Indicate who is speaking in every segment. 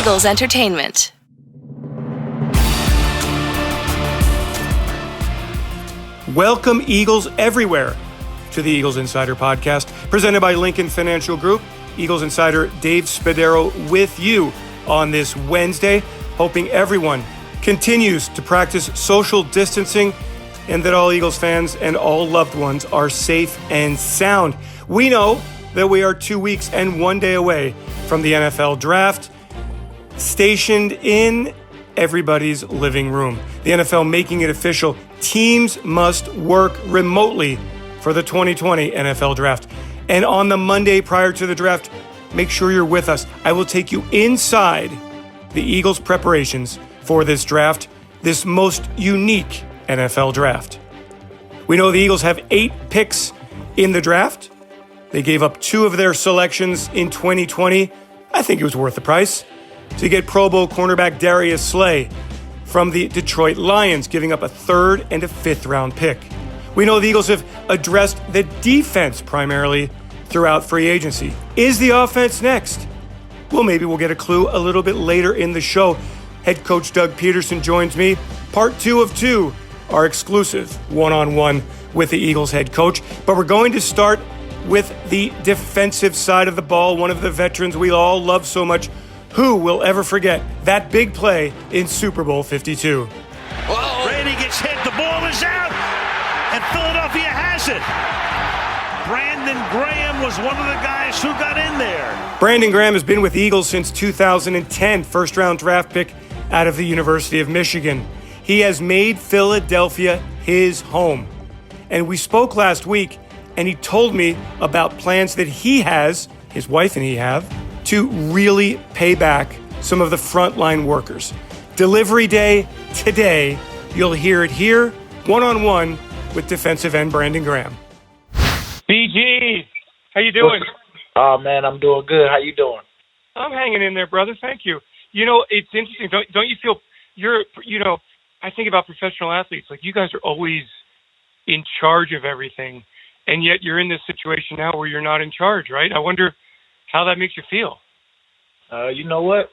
Speaker 1: Eagles Entertainment.
Speaker 2: Welcome, Eagles everywhere, to the Eagles Insider Podcast, presented by Lincoln Financial Group. Eagles Insider Dave Spadaro with you on this Wednesday, hoping everyone continues to practice social distancing and that all Eagles fans and all loved ones are safe and sound. We know that we are 2 weeks and 1 day away from the NFL Draft, stationed in everybody's living room. The NFL making it official. Teams must work remotely for the 2020 NFL Draft. And on the Monday prior to the draft, make sure you're with us. I will take you inside the Eagles' preparations for this draft, this most unique NFL draft. We know the Eagles have 8 picks in the draft. They gave up 2 of their selections in 2020. I think it was worth the price to get Pro Bowl cornerback Darius Lee from the Detroit Lions, giving up a 3rd and a 5th round pick. We know the Eagles have addressed the defense primarily throughout free agency. Is the offense next? Well, maybe we'll get a clue a little bit later in the show. Head coach Doug Pederson joins me. Part 2 of 2, our exclusive one-on-one with the Eagles head coach. But we're going to start with the defensive side of the ball, one of the veterans we all love so much. Who will ever forget that big play in Super Bowl 52?
Speaker 3: Whoa. Brady gets hit, the ball is out, and Philadelphia has it. Brandon Graham was one of the guys who got in there.
Speaker 2: Brandon Graham has been with the Eagles since 2010, first-round draft pick out of the University of Michigan. He has made Philadelphia his home. And we spoke last week, and he told me about plans that he has, his wife and he have, to really pay back some of the frontline workers. Delivery day today. You'll hear it here, one-on-one with defensive end Brandon Graham. BG, how you doing?
Speaker 4: Oh, man, I'm doing good. How you doing?
Speaker 2: I'm hanging in there, brother. Thank you. You know, it's interesting. Don't you feel I think about professional athletes. Like, you guys are always in charge of everything, and yet you're in this situation now where you're not in charge, right? I wonder how that makes you feel.
Speaker 4: You know what?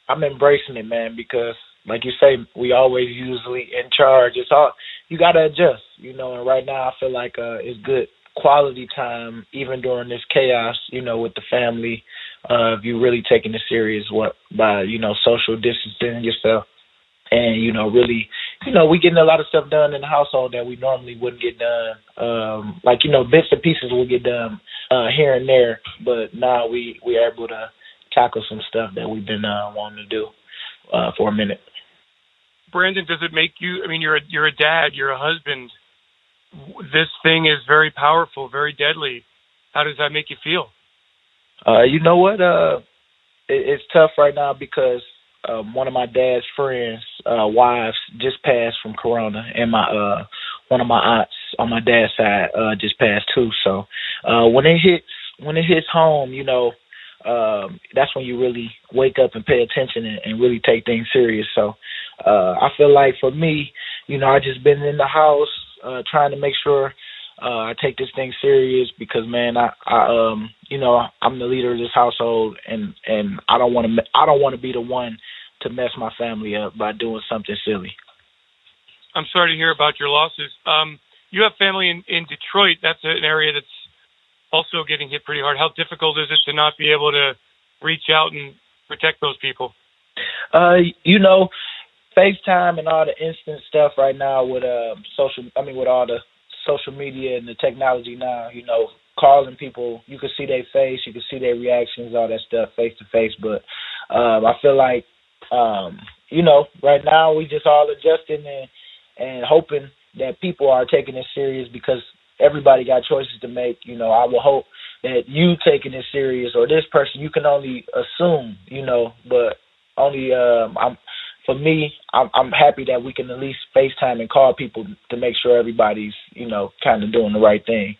Speaker 4: I'm embracing it, man, because like you say, we always usually in charge. It's all, you got to adjust, and right now I feel like it's good quality time, even during this chaos, with the family, if you're really taking it serious by social distancing yourself. And, really, we getting a lot of stuff done in the household that we normally wouldn't get done. Bits and pieces will get done here and there. But now we are able to tackle some stuff that we've been wanting to do for a minute.
Speaker 2: Brandon, does it make you, you're a dad, you're a husband. This thing is very powerful, very deadly. How does that make you feel?
Speaker 4: You know what? It's tough right now because one of my dad's friends' wives just passed from corona, and one of my aunts on my dad's side just passed too. So when it hits home, that's when you really wake up and pay attention and really take things serious. So I feel like for me, I just been in the house trying to make sure I take this thing serious because, man, I'm the leader of this household, and I don't want to be the one to mess my family up by doing something silly.
Speaker 2: I'm sorry to hear about your losses. You have family in Detroit. That's an area that's also getting hit pretty hard. How difficult is it to not be able to reach out and protect those people? FaceTime and all the instant stuff right now with with all the social media and the technology now, calling people, you can see their face, you can see their reactions, all that stuff face to face. But I feel like, right now we just all adjusting and hoping that people are taking it serious because everybody got choices to make. I will hope that you taking it serious or this person, you can only assume, but only I'm happy that we can at least FaceTime and call people to make sure everybody's, kind of doing the right thing.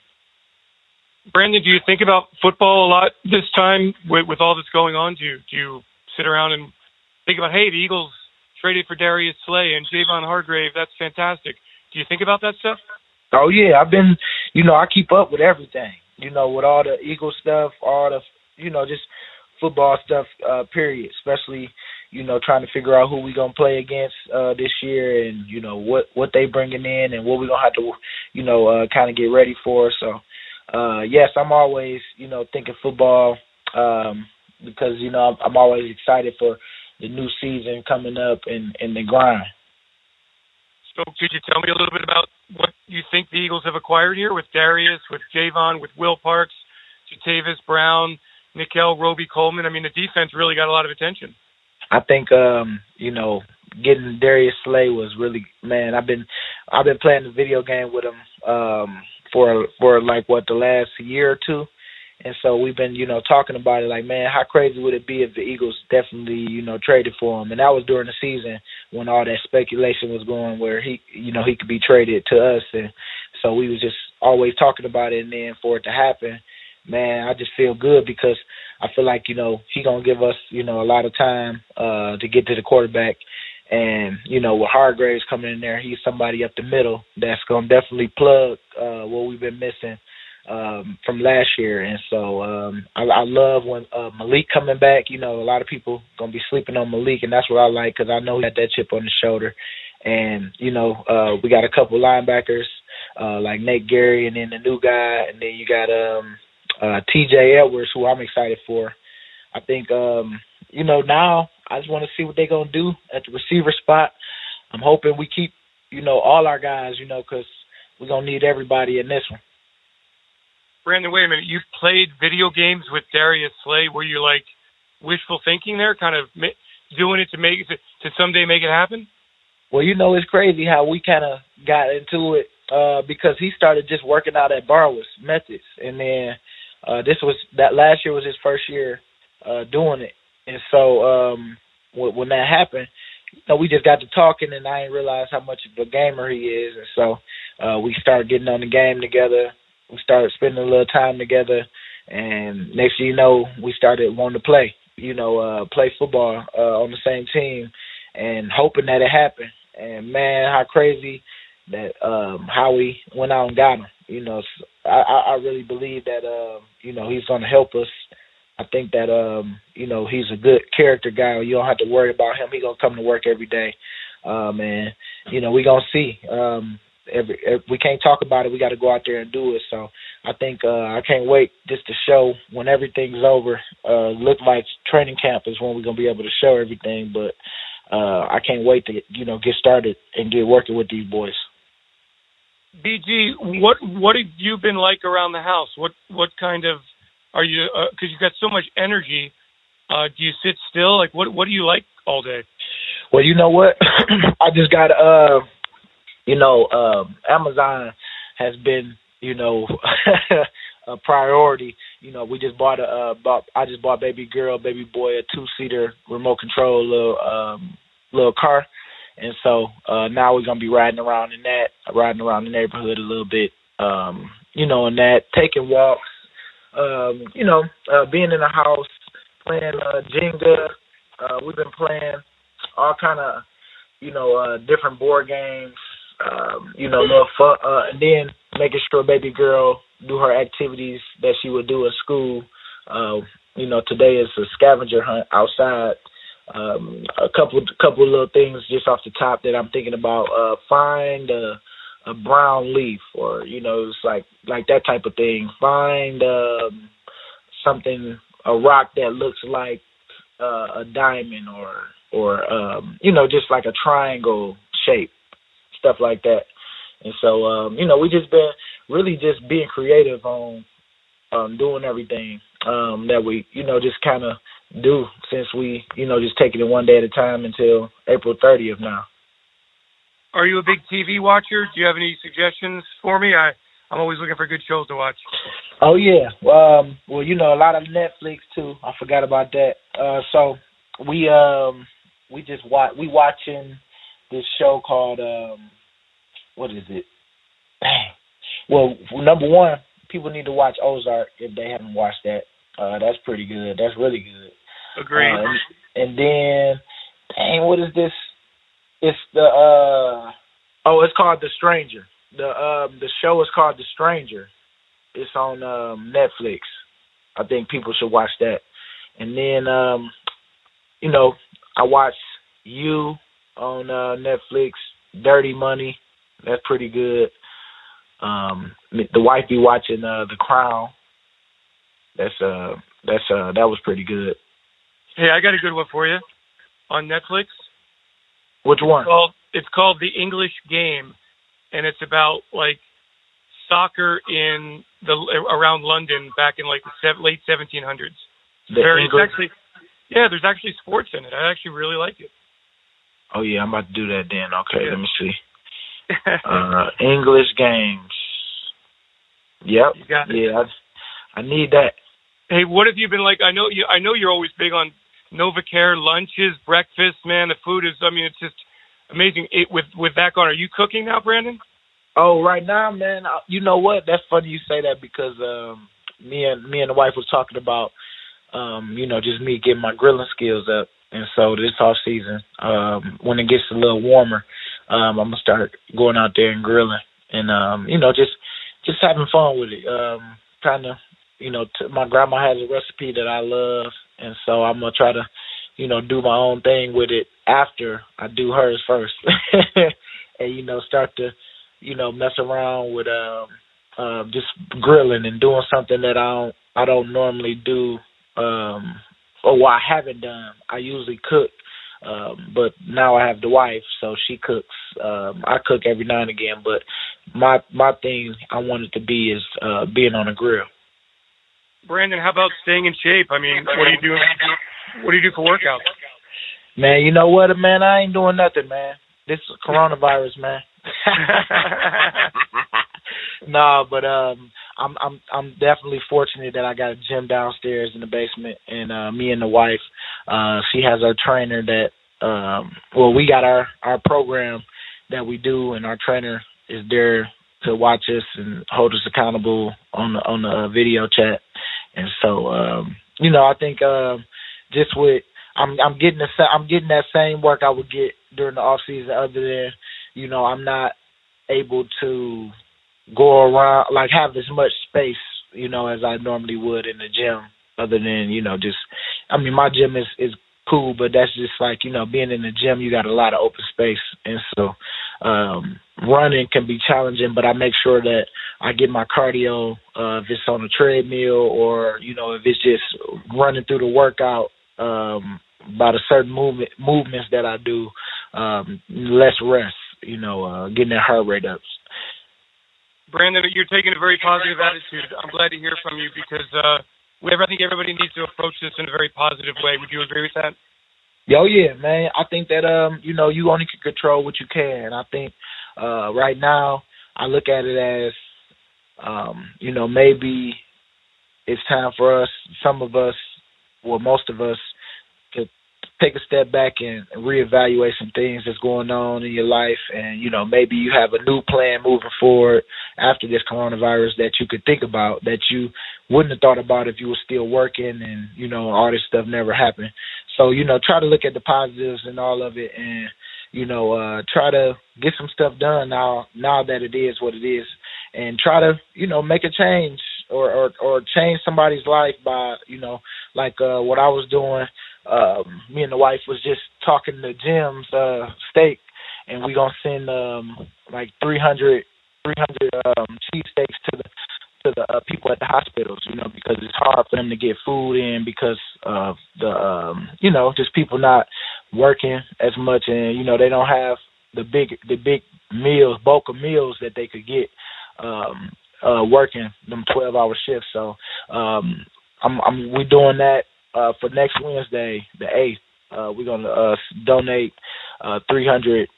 Speaker 2: Brandon, do you think about football a lot this time with all that's going on? Do you sit around and think about, hey, the Eagles traded for Darius Lee and Javon Hargrave? That's fantastic. Do you think about that stuff?
Speaker 4: Oh, yeah. I've been, I keep up with everything, with all the Eagle stuff, all the, just football stuff, period, especially, trying to figure out who we going to play against this year and, what they bringing in and what we going to have to, kind of get ready for. So, yes, I'm always, thinking football because, I'm always excited for the new season coming up and the grind.
Speaker 2: So could you tell me a little bit about what you think the Eagles have acquired here with Darius, with Javon, with Will Parks, Jatavis Brown, McLeod, robey-coleman? I mean, the defense really got a lot of attention.
Speaker 4: I think, getting Darius Lee was really, man, I've been playing the video game with him for like, the last year or two. And so we've been, talking about it like, man, how crazy would it be if the Eagles definitely, traded for him? And that was during the season when all that speculation was going where he could be traded to us. And so we was just always talking about it. And then for it to happen, man, I just feel good because I feel like, he going to give us, a lot of time to get to the quarterback. And, with Hargraves coming in there, he's somebody up the middle that's going to definitely plug what we've been missing from last year. And so I love when Malik coming back. A lot of people going to be sleeping on Malik, and that's what I like because I know he got that chip on his shoulder. And, we got a couple linebackers like Nate Gary and then the new guy, and then you got T.J. Edwards, who I'm excited for. I think, now I just want to see what they're going to do at the receiver spot. I'm hoping we keep, all our guys, because we're going to need everybody in this one.
Speaker 2: Brandon, wait a minute. You played video games with Darius Lee. Were you like wishful thinking there, kind of doing it to someday make it happen?
Speaker 4: Well, it's crazy how we kind of got into it because he started just working out at Barwood's Methods, and then last year was his first year doing it, and so when that happened, we just got to talking, and I didn't realize how much of a gamer he is, and so we started getting on the game together. We started spending a little time together, and next thing you know, we started wanting to play, play football on the same team and hoping that it happened. And, man, how crazy that how we went out and got him. I really believe that, he's going to help us. I think that, he's a good character guy. You don't have to worry about him. He's going to come to work every day. And, we're going to see. We can't talk about it. We got to go out there and do it. So I think I can't wait just to show when everything's over. Look like training camp is when we're going to be able to show everything. But I can't wait to, get started and get working with these boys.
Speaker 2: BG, what have you been like around the house? What kind of are you? Because you've got so much energy. Do you sit still? Like what do you like all day?
Speaker 4: Well, you know what? I just got Amazon has been, a priority. We just bought I just bought baby girl, baby boy, a 2-seater remote control little car. And so now we're going to be riding around the neighborhood a little bit, and that, taking walks, being in the house, playing Jenga. We've been playing all kind of, different board games, little fun, and then making sure baby girl do her activities that she would do at school. Today is a scavenger hunt outside. A couple of little things just off the top that I'm thinking about. Find a brown leaf, or it's like that type of thing. Find something, a rock that looks like a diamond, or just like a triangle shape, stuff like that. And so we just been really just being creative on doing everything that we just kind of do since we just taking it one day at a time until April 30th now.
Speaker 2: Are you a big TV watcher? Do you have any suggestions for me? I'm always looking for good shows to watch.
Speaker 4: Oh yeah, well a lot of Netflix too. I forgot about that. So we watching this show called what is it? Well, number one, people need to watch Ozark if they haven't watched that. That's pretty good. That's really good.
Speaker 2: Agreed.
Speaker 4: And then, what is this? It's it's called The Stranger. The show is called The Stranger. It's on Netflix. I think people should watch that. And then, I watched You on Netflix, Dirty Money. That's pretty good. The wife be watching The Crown. That was pretty good.
Speaker 2: Hey, I got a good one for you on Netflix.
Speaker 4: Which one?
Speaker 2: It's called The English Game, and it's about like soccer in around London back in like the late 1700s. There's actually sports in it. I actually really like it.
Speaker 4: Oh yeah, I'm about to do that then. Okay, Let me see. English Games. Yep.
Speaker 2: You got it.
Speaker 4: Yeah, I need that.
Speaker 2: Hey, what have you been like? I know you're always big on NovaCare lunches, breakfast. Man, the food is. I mean, it's just amazing. With that going, are you cooking now, Brandon?
Speaker 4: Oh, right now, man. You know what? That's funny you say that because me and the wife was talking about just me getting my grilling skills up, and so this off season, when it gets a little warmer, I'm gonna start going out there and grilling, and just having fun with it. Kind of, my grandma has a recipe that I love, and so I'm gonna try to, do my own thing with it after I do hers first, and start to, mess around with just grilling and doing something that I don't normally do, or what I haven't done. I usually cook, but now I have the wife, so she cooks. I cook every now and again, but my thing I want it to be is being on a grill.
Speaker 2: Brandon, how about staying in shape? I mean, what do you do? What do you do for workouts?
Speaker 4: Man, you know what, man? I ain't doing nothing, man. This is coronavirus, man. No, but I'm definitely fortunate that I got a gym downstairs in the basement, and me and the wife, she has our trainer that we got our program that we do, and our trainer is there to watch us and hold us accountable on the video chat. And so I think just with I'm getting that same work I would get during the off season, other than I'm not able to go around like have as much space as I normally would in the gym, other than my gym is cool, but that's just like being in the gym, you got a lot of open space, and so running can be challenging, but I make sure that I get my cardio if it's on a treadmill or if it's just running through the workout about a certain movements that I do, less rest, getting that heart rate up.
Speaker 2: Brandon, you're taking a very positive attitude. I'm glad to hear from you because I think everybody needs to approach this in a very positive way. Would you agree with that?
Speaker 4: Oh, yeah, man. I think that, you only can control what you can. I think right now I look at it as, maybe it's time for us, some of us, well, most of us, to take a step back and reevaluate some things that's going on in your life. And, maybe you have a new plan moving forward after this coronavirus that you could think about that you wouldn't have thought about if you were still working and, all this stuff never happened. So, try to look at the positives and all of it and, try to get some stuff done now that it is what it is, and try to, make a change or change somebody's life by, like what I was doing. Me and the wife was just talking to Jim's steak, and we gonna send like 300 cheesesteaks to the people at the hospitals, because it's hard for them to get food in because of the just people not working as much, and they don't have the big meals, bulk of meals that they could get working them 12-hour shifts. So we're doing that for next Wednesday, the 8th. We're gonna donate 300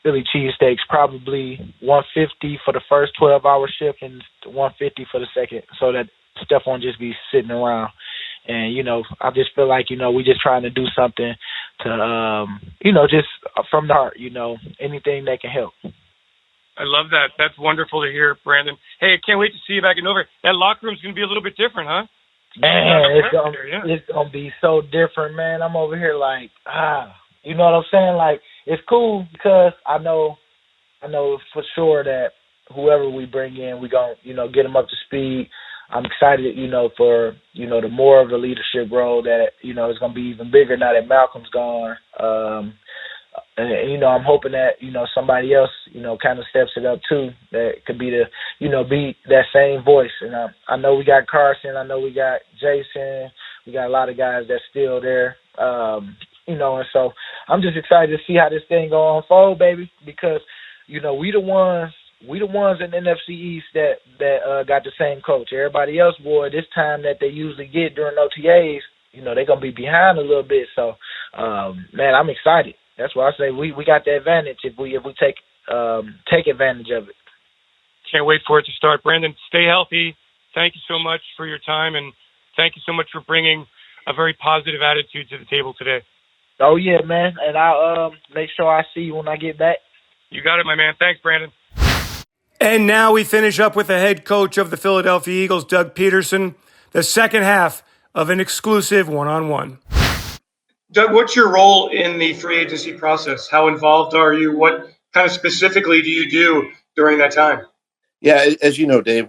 Speaker 4: Philly cheesesteaks, probably 150 for the first 12-hour shift and 150 for the second, so that stuff won't just be sitting around. And, I just feel like, we're just trying to do something to, just from the heart, anything that can help.
Speaker 2: I love that. That's wonderful to hear, Brandon. Hey, I can't wait to see you back in November. That locker room's going to be a little bit different, huh?
Speaker 4: Man, it's gonna be so different, man. I'm over here like, you know what I'm saying? Like, it's cool because I know for sure that whoever we bring in, we gonna, get them up to speed. I'm excited, for, the more of the leadership role that, is going to be even bigger now that Malcolm's gone. And, I'm hoping that, somebody else, kind of steps it up too, that could be be that same voice. And I know we got Carson, I know we got Jason, we got a lot of guys that's still there, and so I'm just excited to see how this thing gonna unfold, baby, because, we the ones in the NFC East that got the same coach. Everybody else, boy, this time that they usually get during OTAs, they're gonna be behind a little bit. So, man, I'm excited. That's why I say we got the advantage if we take advantage of it.
Speaker 2: Can't wait for it to start. Brandon, stay healthy. Thank you so much for your time, and thank you so much for bringing a very positive attitude to the table today.
Speaker 4: Oh, yeah, man, and I'll make sure I see you when I get back.
Speaker 2: You got it, my man. Thanks, Brandon. And now we finish up with the head coach of the Philadelphia Eagles, Doug Pederson, the second half of an exclusive one-on-one. Doug, what's your role in the free agency process? How involved are you? What kind of specifically do you do during that time?
Speaker 1: Yeah, as you know, Dave,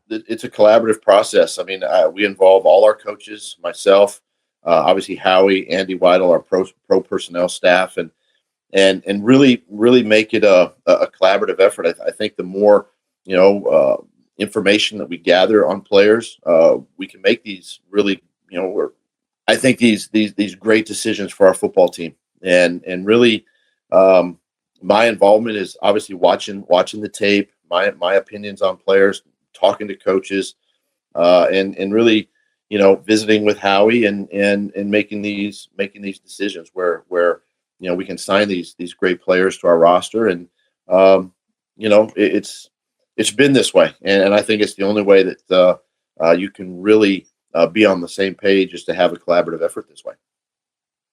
Speaker 1: it's a collaborative process. I mean, we involve all our coaches, myself, obviously Howie, Andy Weidel, our pro personnel staff, and really make it a collaborative effort. I think the more information that we gather on players, we can make these really I think these great decisions for our football team, and really my involvement is obviously watching the tape, my opinions on players, talking to coaches, and really visiting with Howie and making these decisions where we can sign these great players to our roster, and it's been this way, and I think it's the only way that you can really be on the same page, is to have a collaborative effort this way.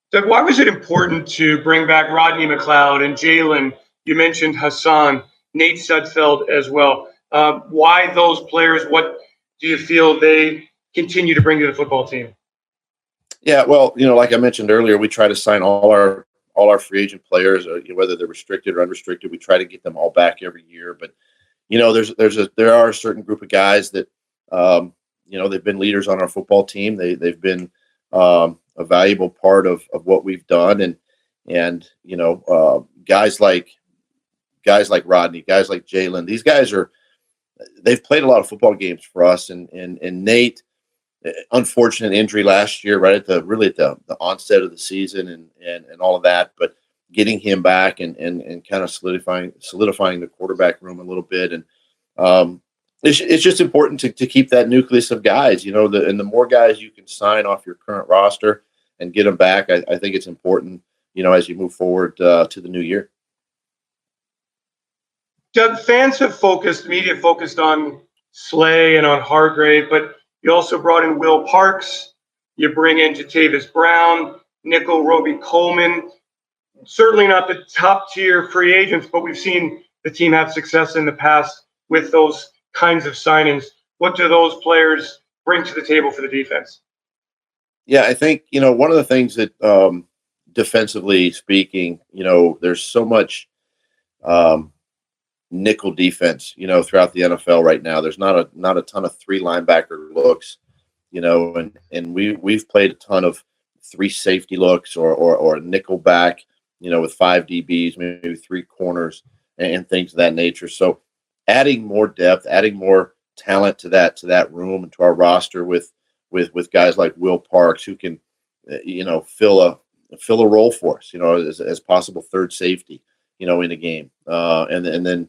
Speaker 2: Doug, why was it important to bring back Rodney, McLeod, and Jaylen? You mentioned Hassan, Nate Sudfeld as well. Why those players? What do you feel they continue to bring to the football team?
Speaker 1: Yeah, well, like I mentioned earlier, we try to sign all our free agent players, whether they're restricted or unrestricted. We try to get them all back every year. But there are a certain group of guys that they've been leaders on our football team. They've been a valuable part of what we've done, and guys like Rodney, guys like Jaylen. These guys they've played a lot of football games for us, and Nate, unfortunate injury last year, right at the onset of the season, and all of that, but getting him back and kind of solidifying the quarterback room a little bit, and it's just important to keep that nucleus of guys, and the more guys you can sign off your current roster and get them back, I think it's important, as you move forward to the new year.
Speaker 2: Doug, media focused on Slay and on Hargrave, but you also brought in Will Parks. You bring in Jatavis Brown, nickel robey-coleman. Certainly not the top tier free agents, but we've seen the team have success in the past with those kinds of signings. What do those players bring to the table for the defense?
Speaker 1: Yeah, I think, one of the things that defensively speaking, there's so much nickel defense, throughout the NFL right now. There's not a ton of three linebacker looks, and we've played a ton of three safety looks or a nickel back, with 5 DBs, maybe 3 corners and things of that nature. So adding more depth, adding more talent to that room and to our roster with guys like Will Parks, who can, fill a role for us, as possible third safety, in a game, and then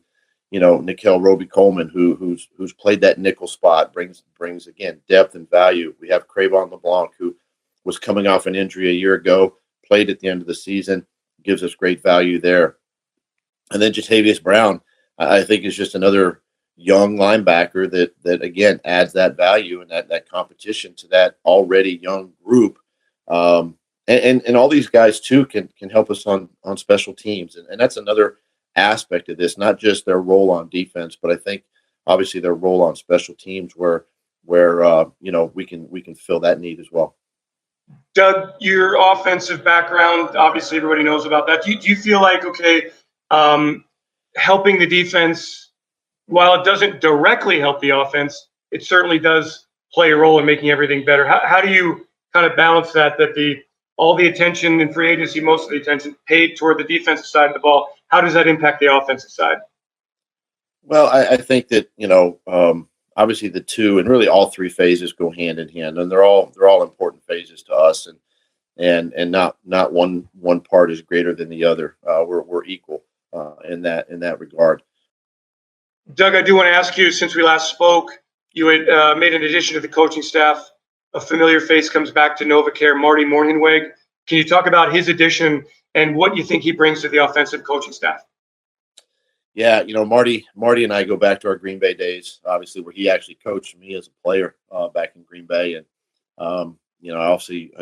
Speaker 1: nickel robey-coleman, who's played that nickel spot, brings again depth and value. We have Crayvon LeBlanc, who was coming off an injury a year ago, played at the end of the season, gives us great value there, and then Jatavis Brown, I think, is just another young linebacker that again adds that value and that competition to that already young group. And all these guys too can help us on special teams. And that's another aspect of this, not just their role on defense, but I think obviously their role on special teams where we can fill that need as well.
Speaker 2: Doug, your offensive background, obviously everybody knows about that. Do you feel like, helping the defense, while it doesn't directly help the offense, it certainly does play a role in making everything better. How do you kind of balance that all the attention in free agency, most of the attention paid toward the defensive side of the ball? How does that impact the offensive side?
Speaker 1: Well, I think that obviously the two and really all three phases go hand in hand, and they're all important phases to us, and not one part is greater than the other. We're equal in that regard.
Speaker 2: Doug, I do want to ask you, since we last spoke, you had made an addition to the coaching staff. A familiar face comes back to NovaCare, Marty Mornhinweg. Can you talk about his addition and what you think he brings to the offensive coaching staff?
Speaker 1: Yeah, Marty and I go back to our Green Bay days, obviously, where he actually coached me as a player back in Green Bay. And, obviously,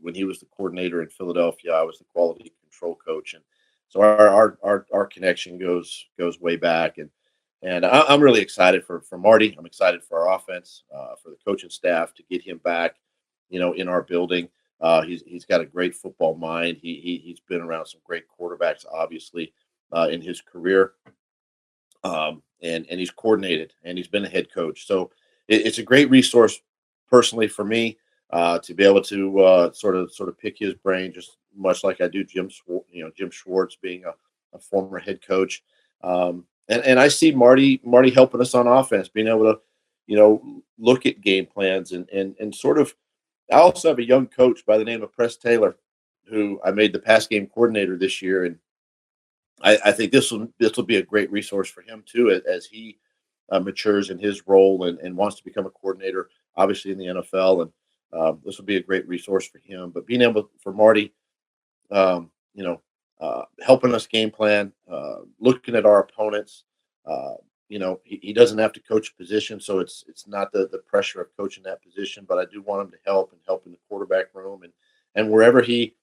Speaker 1: when he was the coordinator in Philadelphia, I was the quality control coach. And so our connection goes way back. And I'm really excited for Marty. I'm excited for our offense, for the coaching staff to get him back, in our building. He's got a great football mind. He's been around some great quarterbacks, obviously, in his career. And he's coordinated, and he's been a head coach. So it's a great resource personally for me to be able to sort of pick his brain, just much like I do Jim Schwartz being a former head coach. And I see Marty helping us on offense, being able to, look at game plans and sort of. I also have a young coach by the name of Press Taylor, who I made the pass game coordinator this year, and I think this will be a great resource for him too, as he matures in his role and wants to become a coordinator, obviously in the NFL, and this will be a great resource for him. But being able for Marty, helping us game plan, looking at our opponents. He doesn't have to coach a position, so it's not the pressure of coaching that position. But I do want him to help in the quarterback room and wherever he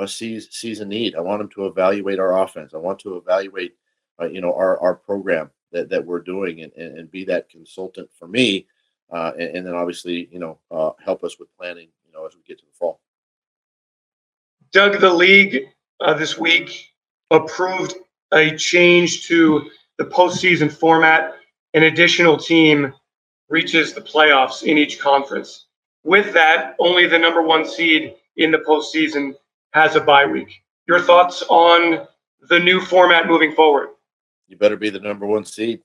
Speaker 1: sees a need. I want him to evaluate our offense. I want to evaluate our program that we're doing and be that consultant for me, and then obviously help us with planning as we get to the fall.
Speaker 2: Doug, the league this week approved a change to the postseason format. An additional team reaches the playoffs in each conference. With that, only the number one seed in the postseason has a bye week. Your thoughts on the new format moving forward?
Speaker 1: You better be the number one seed.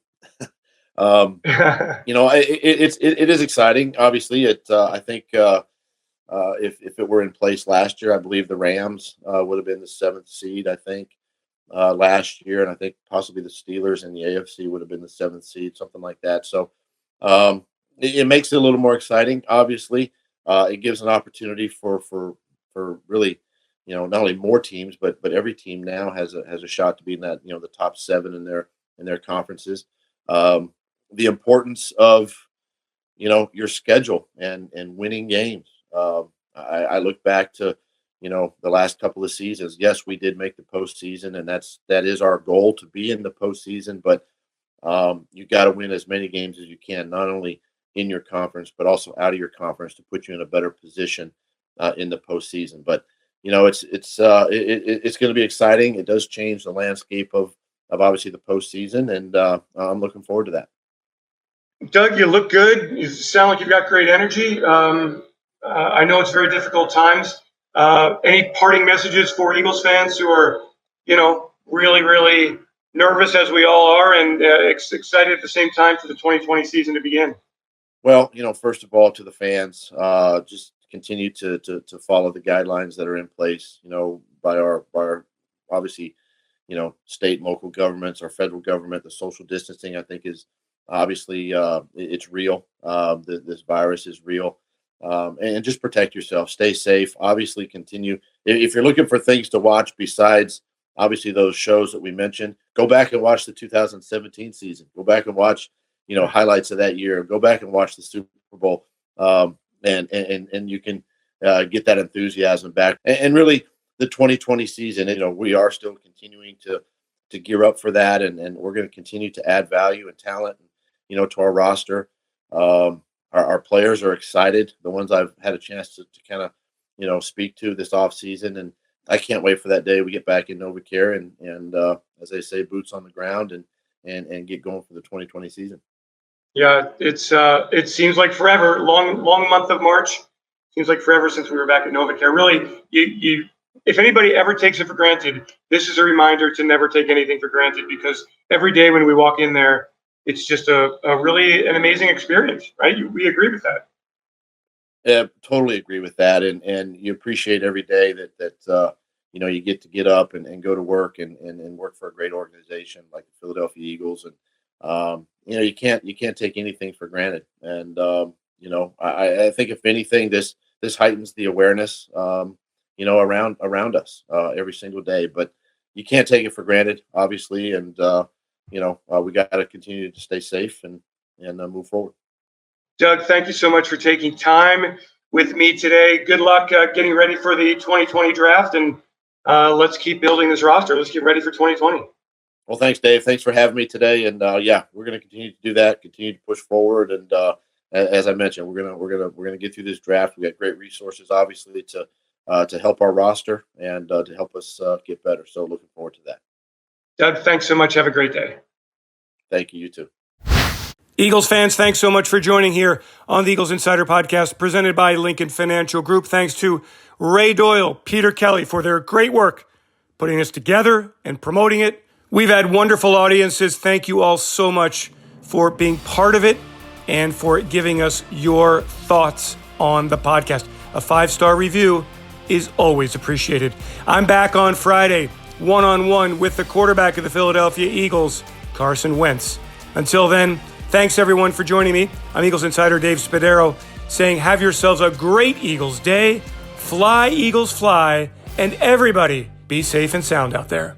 Speaker 1: It is exciting. Obviously, I think if it were in place last year, I believe the Rams would have been the 7th seed. I think last year, and I think possibly the Steelers in the AFC would have been the 7th seed, something like that. So it makes it a little more exciting. Obviously, it gives an opportunity for really, not only more teams, but every team now has a shot to be in that, the top 7 in their conferences. The importance of, your schedule and winning games. I look back to, the last couple of seasons. Yes, we did make the postseason, and that is our goal, to be in the postseason. But you got to win as many games as you can, not only in your conference, but also out of your conference, to put you in a better position in the postseason. But it's going to be exciting. It does change the landscape of obviously the postseason, and I'm looking forward to that.
Speaker 2: Doug, you look good. You sound like you've got great energy. I know it's very difficult times. Any parting messages for Eagles fans who are, really, really nervous, as we all are, and excited at the same time for the 2020 season to begin?
Speaker 1: Well, first of all, to the fans, just continue to follow the guidelines that are in place, by our obviously, state and local governments, our federal government. The social distancing, I think, is obviously it's real. This virus is real. And just protect yourself, stay safe. Obviously, continue. If you're looking for things to watch besides obviously those shows that we mentioned, go back and watch the 2017 season. Go back and watch, highlights of that year. Go back and watch the Super Bowl, and you can get that enthusiasm back. And really, the 2020 season, we are still continuing to gear up for that, and we're going to continue to add value and talent, to our roster. Our players are excited. The ones I've had a chance to kind of, speak to this off season, and I can't wait for that day we get back in NovaCare and as they say, boots on the ground and get going for the 2020 season.
Speaker 2: Yeah, it seems like forever. Long month of March. Seems like forever since we were back at NovaCare. Really, you if anybody ever takes it for granted, this is a reminder to never take anything for granted, because every day when we walk in there, it's just a really an amazing experience, right? We agree with that.
Speaker 1: Yeah, totally agree with that, and you appreciate every day that you get up and go to work and work for a great organization like the Philadelphia Eagles, and you can't take anything for granted. And I think if anything, this heightens the awareness around us every single day. But you can't take it for granted, obviously, and we got to continue to stay safe and move forward.
Speaker 2: Doug, thank you so much for taking time with me today. Good luck getting ready for the 2020 draft, and let's keep building this roster. Let's get ready for 2020.
Speaker 1: Well, thanks, Dave. Thanks for having me today. And we're going to continue to do that, continue to push forward. And as I mentioned, we're gonna get through this draft. We got great resources, obviously, to help our roster and to help us get better. So looking forward to that.
Speaker 2: Doug, thanks so much. Have a great day.
Speaker 1: Thank you. You too.
Speaker 2: Eagles fans, thanks so much for joining here on the Eagles Insider Podcast, presented by Lincoln Financial Group. Thanks to Ray Doyle, Peter Kelly for their great work putting this together and promoting it. We've had wonderful audiences. Thank you all so much for being part of it and for giving us your thoughts on the podcast. A 5-star review is always appreciated. I'm back on Friday, one-on-one with the quarterback of the Philadelphia Eagles, Carson Wentz. Until then, thanks everyone for joining me. I'm Eagles Insider Dave Spadaro saying have yourselves a great Eagles day. Fly, Eagles, fly, and everybody be safe and sound out there.